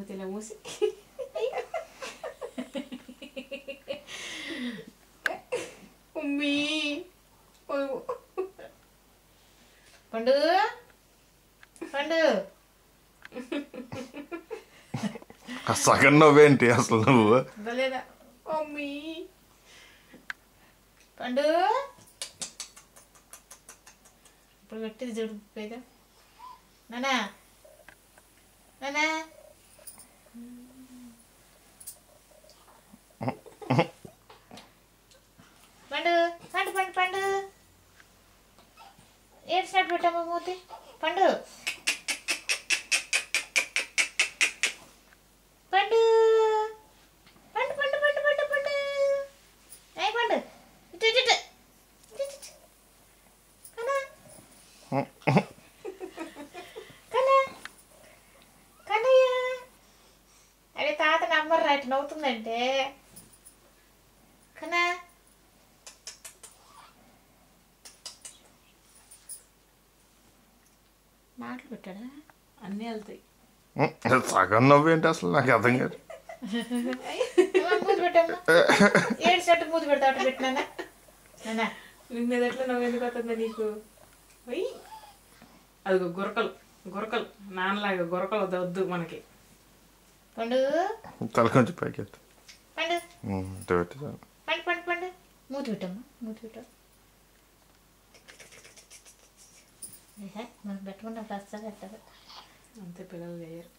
ఇలా మూసి ఉమ్మీ పండు పండు సగం నవ్వేంటి అసలు నువ్వు లేదా మమ్మీ పండు ఇప్పుడు పెట్టింది చూడు పేద నానా నానా పండు పండు పండు పండు ఏడ్చినట్టు పెట్టాము మూతి పండు పండు పండు పండు పండు పండు పండు ఏ పండు ఇటు ఇటు ఇటు కనా కనా కనయ్య అరే తాత నంబర్ రైట్ నవ్వుతుందంటే కనా మాటలు పెట్టాడా అన్నీ వెళ్తాయి సగం నవ్వేంటి అసలు నాకు అర్థం కాదు మూతి పెట్టమ్మా ఏడు సెట్ మూతి పెడతా అటు పెట్టినా నాన్న నిన్న ఎట్లా నవ్వు ఎందుకు వస్తుందా నీకు పోయి అది గురకలు గురకలు నాన్నలాగా గురకలు వద్దు మనకి పండు తల కొంచెం పైకి ఎత్తు పండు పెట్టి పండు పండు పండు మూతి పెట్టమ్మా మూతి పెట్ట మనం పెట్టుకున్న ఫస్ట్ పెట్టారు అంతే పిల్లలు చేయరు